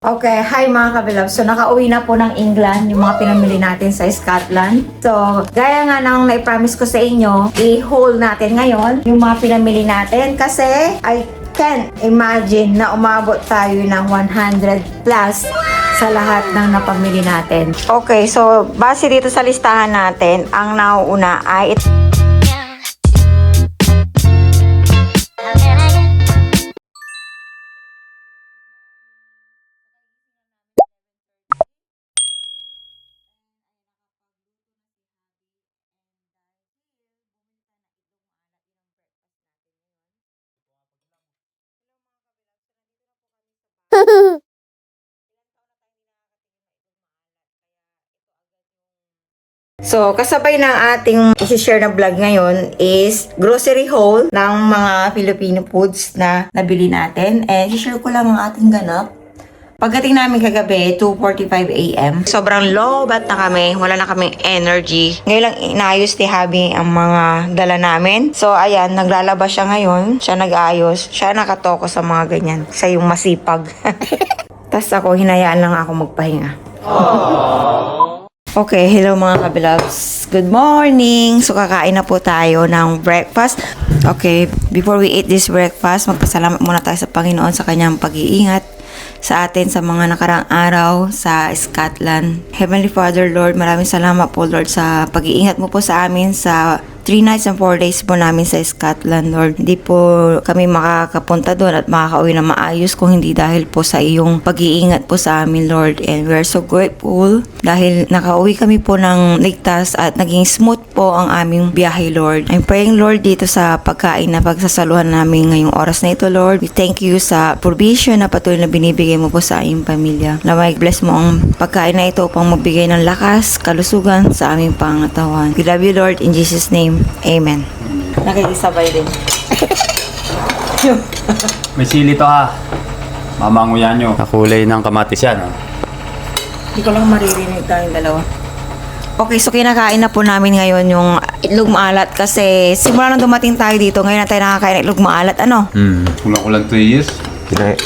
Okay, hi mga kabilab. So, nakauwi na po ng England yung mga pinamili natin sa Scotland. So, gaya nga ng na-promise ko sa inyo, i-haul natin ngayon yung mga pinamili natin kasi I can't imagine na umabot tayo ng 100 plus sa lahat ng napamili natin. Okay, so base dito sa listahan natin, ang nauuna ay So, kasabay ng ating isi-share na vlog ngayon is grocery haul ng mga Filipino foods na nabili natin. And isi-share ko lang ang ating ganap. Pagdating namin kagabi, 2:45 AM. Sobrang lobat na kami. Wala na kaming energy. Ngayon lang inaayos ni Habi ang mga dala namin. So, ayan, naglalaba siya ngayon. Siya nag-aayos. Siya nakatoko sa mga ganyan. Siya yung masipag. Tapos ako, hinayaan lang ako magpahinga. Okay, hello mga kabilabs. Good morning! So, kakain na po tayo ng breakfast. Okay, before we eat this breakfast, magpasalamat muna tayo sa Panginoon sa kanyang pag-iingat sa atin sa mga nakarang araw sa Scotland. Heavenly Father, Lord, maraming salamat po, Lord, sa pag-iingat mo po sa amin sa 3 nights and 4 days po namin sa Scotland, Lord. Hindi po kami makakapunta doon at makakauwi na maayos kung hindi dahil po sa iyong pag-iingat po sa amin, Lord. And we're so grateful dahil nakauwi kami po ng ligtas at naging smooth po ang aming biyahe, Lord. I'm praying, Lord, dito sa pagkain na pagsasaluhan namin ngayong oras na ito, Lord. We thank you sa provision na patuloy na binibigay mo po sa aming pamilya. Lamay, bless mo ang pagkain na ito upang magbigay ng lakas, kalusugan sa aming pangatawan. We love you, Lord, in Jesus' name. Amen. Nakikisabay din. May sili to ha. Mamanguyan nyo. Kakulay ng kamatis yan. Oh. Hindi ko lang maririnig tayong dalawa. Okay, so kinakain na po namin ngayon yung itlog maalat kasi simula nang dumating tayo dito, ngayon na tayo nakakain ng itlog maalat. Ano? Kulang 2 years.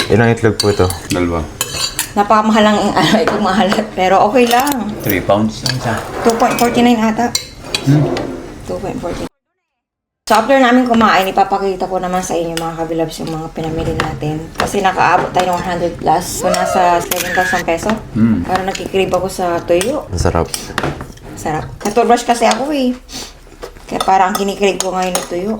Ilang itlog po ito? 2. Napakamahal lang yung itlog maalat. Pero okay lang. 3 pounds lang siya. 2.49 ata. 2.49. So after namin kumain, ipapakita ko naman sa inyo mga kabilabs yung mga pinamili natin. Kasi nakaabot tayo ng 100 plus. So nasa 7,000 peso. Parang nakikrib ako sa tuyo. Ang sarap. Sarap. Natoorbrush kasi ako eh. Kaya parang kinikrib ko ngayon yung tuyo.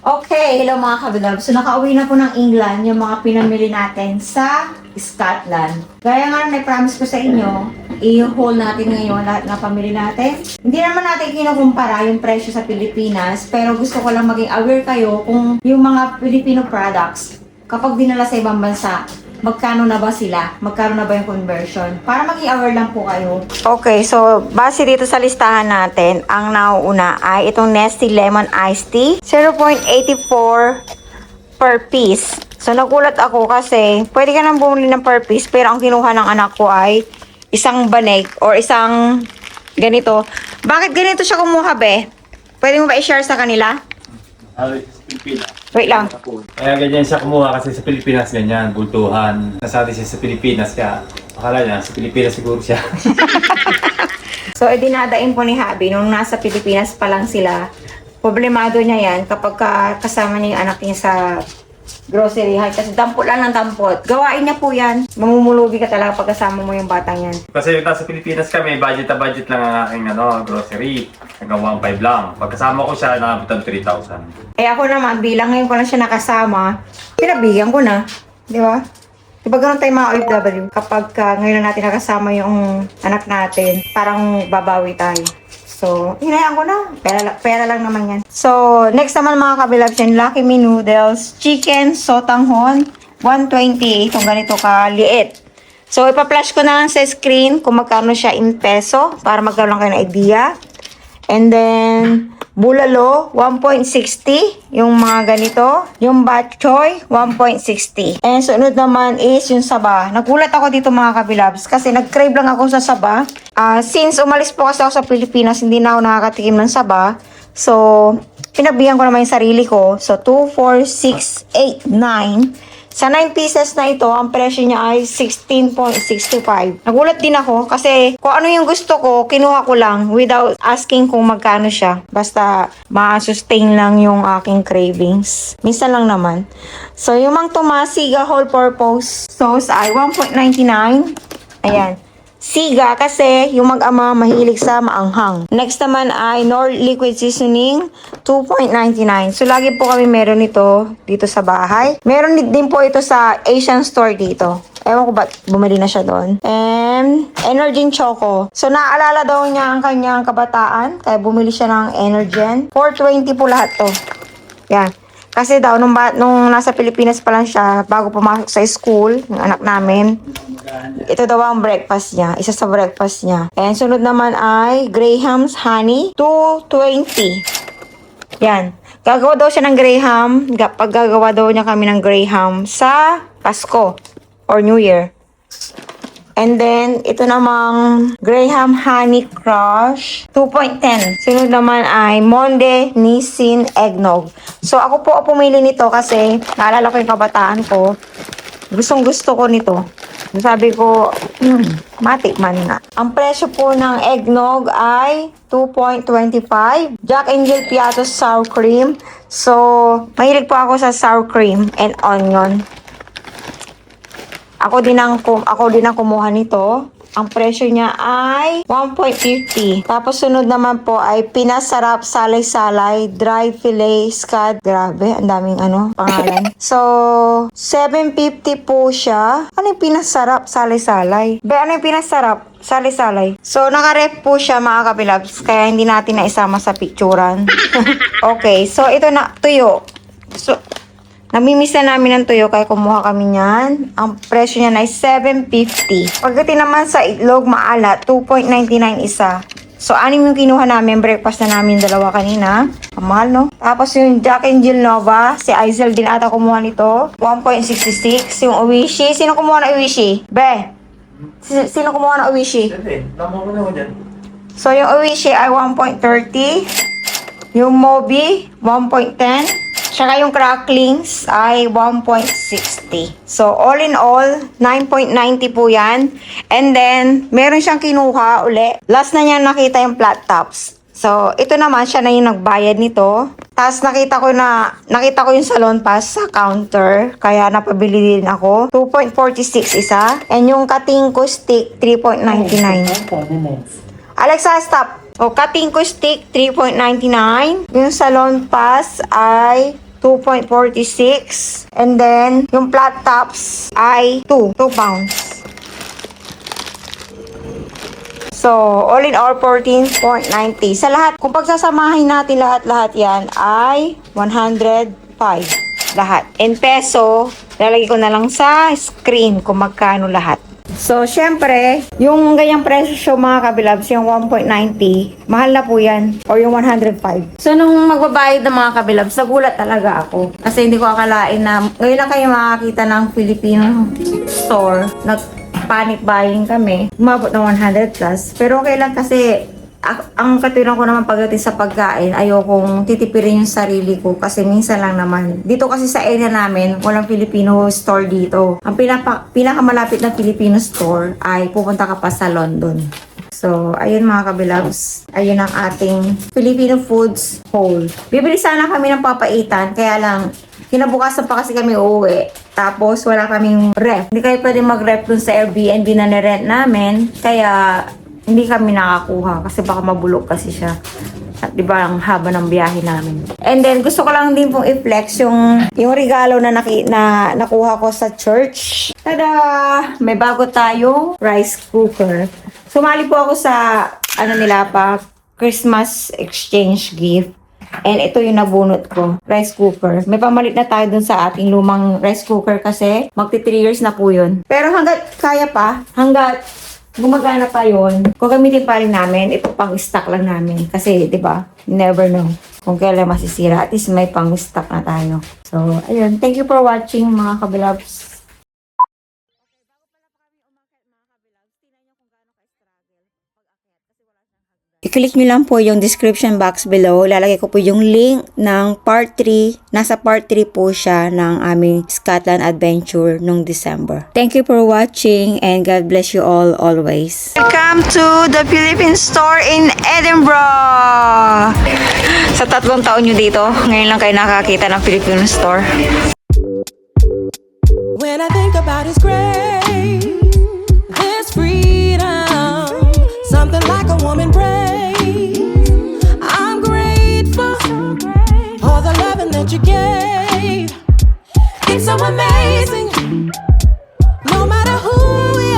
Okay, hello mga kabilab. So nakauwi na po ng England yung mga pinamili natin sa Scotland. Gaya nga na promise ko sa inyo, i-haul natin ngayon lahat ng pamili natin. Hindi naman natin kinukumpara yung presyo sa Pilipinas, pero gusto ko lang maging aware kayo kung yung mga Filipino products, kapag dinala sa ibang bansa, magkano na ba sila? Magkano na ba yung conversion? Para maging aware lang po kayo. Okay, so base dito sa listahan natin, ang nauuna ay itong Nestle Lemon Iced Tea. 0.84 per piece. So nagulat ako kasi pwede ka nang bumili ng per piece, pero ang kinuha ng anak ko ay isang banig or isang ganito. Bakit ganito siya kumuha, be? Pwede mo ba i-share sa kanila? Pilipinas. Wait lang. Kaya ganyan siya kumuha kasi sa Pilipinas ganyan, bultuhan. Nasabi siya sa Pilipinas kaya akala niya sa Pilipinas siguro siya. So, dinadain po ni Habi nung nasa Pilipinas pa lang sila. Problemado niya yan kapag kasama niya yung anak niya sa grocery hall. Kasi dampot lang ng dampot. Gawain niya po yan. Mamumulubi ka talaga pag kasama mo yung batang yan. Kasi yung nasa Pilipinas kami, budget na budget lang ang aking grocery. Hanggang 1.5 lang. Pagkasama ko siya, nakabot ng 3,000. Eh ako naman, bilang ngayon ko lang siya nakasama, pinabigyan ko na. Di ba? Diba ganun tayo mga OFW? Kapag ngayon na natin nakasama yung anak natin, parang babawi tayo. So, hinayaan ko na. Pera lang naman yan. So, next naman mga kabilabs yan, Lucky Me Noodles, Chicken Sotanghon, 120. Itong ganito kaliit. So, ipa-flash ko na lang sa screen kung magkano siya in peso para magkaroon kayo ng idea. And then, bulalo, 1.60. Yung mga ganito. Yung bok choy, 1.60. And sunod naman is yung saba. Nagulat ako dito mga kabilabs kasi nag-crave lang ako sa saba. Since umalis po kasi ako sa Pilipinas, hindi na ako nakakatikim ng saba. So, pinabihan ko naman yung sarili ko. So, 2, 4, 6, 8, 9, Sa 9 pieces na ito, ang presyo niya ay 16.65. Nagulat din ako kasi kung ano yung gusto ko, kinuha ko lang without asking kung magkano siya. Basta ma-sustain lang yung aking cravings. Minsan lang naman. So, yung Mang Tomas Siga Whole Purpose Sauce ay 1.99. Ayan. Siga kasi yung mag-ama mahilig sa maanghang. Next naman ay Knorr Liquid Seasoning 2.99. So lagi po kami meron nito dito sa bahay. Meron din po ito sa Asian store dito. Ewan ko ba't bumili na siya doon. And Energen Choco. So naalala daw niya ang kanyang kabataan. Kaya bumili siya ng Energen. 4.20 po lahat to. Yan. Kasi daw, nung nasa Pilipinas pa lang siya, bago pumasok sa school, yung anak namin, ito daw ang breakfast niya. Isa sa breakfast niya. And sunod naman ay Graham's Honey, 2.20. Yan. Gagawa daw siya ng Graham. Paggagawa daw niya kami ng Graham sa Pasko or New Year. And then, ito namang Graham Honey Crush, 2.10. Sunod naman ay Monde Nissin Eggnog. So, ako po pumili nito kasi naalala ko yung kabataan ko. Gustong gusto ko nito. Sabi ko, matikman nga. Ang presyo po ng eggnog ay 2.25. Jack and Jill Piatos Sour Cream. So, mahilig po ako sa sour cream and onion. Ako din ang kumuha nito. Ang presyo niya ay 1.50. Tapos sunod naman po ay Pinasarap Salay-Salay Dry Filet Scad. Grabe, ang daming pangalan. So, 7.50 po siya. Ano yung Pinasarap Salay-Salay? Ano yung Pinasarap Salay-Salay? So, nakaref po siya mga kabilabs. Kaya hindi natin na isama sa picturean. Okay, so ito na, tuyo. So, namimiss na namin ng tuyo kaya kumuha kami niyan. Ang presyo niya ay 7.50. Pagdating naman sa itlog maalat, 2.99 isa. So, 6 yung kinuha namin. Breakfast na namin dalawa kanina. Ang mahal, no? Tapos yung Jack and Jill Nova, si Aizel din ata kumuha nito. 1.66. Yung Oishi. Sino kumuha na Oishi? Be? Sino kumuha na Oishi? So, yung Oishi ay 1.30. Yung Mobi, 1.10. Tsaka yung cracklings ay 1.60. So, all in all, 9.90 po yan. And then, meron siyang kinuha uli. Last na niya nakita yung flat tops. So, ito naman, siya na yung nagbayad nito. Tapos, nakita ko yung salon pass sa counter. Kaya, napabili din ako. 2.46 isa. And yung Katingko stick, 3.99. Alexa, stop! O, Katingko stick, 3.99. Yung salon pass ay 2.46. And then, yung flat tops ay 2 pounds. So, all in all, 14.90. Sa lahat, kung pagsasamahin natin lahat-lahat yan, ay 105. Lahat. In peso, lalagay ko na lang sa screen kung magkano lahat. So, syempre, yung ganyang presyo mga kabilabs, yung 1.90, mahal na po yan. Or yung 105. So, nung magbabayad ng mga kabilabs, nagulat talaga ako. Kasi hindi ko akalain na ngayon lang kayo makakita ng Filipino store. Nag-panic buying kami. Umabot ng 100 plus. Pero okay lang kasi ang katuwiran ko naman pagdating sa pagkain, ayokong titipirin yung sarili ko kasi minsan lang naman. Dito kasi sa area namin, walang Filipino store dito. Ang pinakamalapit na Filipino store ay pupunta ka pa sa London. So, ayun mga kabilabs. Ayun ang ating Filipino Foods Hall. Bibili sana kami ng papaitan, kaya lang, kinabukasan pa kasi kami uuwi. Tapos, wala kaming ref. Hindi kayo pwede mag-ref dun sa Airbnb na nirent namin. Kaya, hindi kami nakakuha kasi baka mabulok kasi siya. At di ba ang haba ng biyahe namin. And then gusto ko lang din pong i-flex yung regalo na nakuha ko sa church. Tada! May bago tayong rice cooker. Sumali po ako sa Christmas exchange gift. And ito yung nabunot ko, rice cooker. May pamalit na tayo dun sa ating lumang rice cooker kasi magti 3 years na po yun. Pero hanggat kaya pa, hanggat gumagana pa yun, kung gamitin pa rin namin, ito pang stock lang namin. Kasi, di ba, never know kung kailan masisira. At least may pang stock na tayo. So, ayun. Thank you for watching mga kabilabs. I-click nyo lang po yung description box below. Lalagay ko po yung link ng part 3. Nasa part 3 po siya ng aming Scotland adventure nung December. Thank you for watching and God bless you all always. Welcome to the Philippine store in Edinburgh! Sa 3 taon nyo dito, ngayon lang kayo nakakita ng Philippine store. When I think about His grace, there's freedom, something like a woman prays. I'm grateful for the loving that you gave. It's so amazing, no matter who we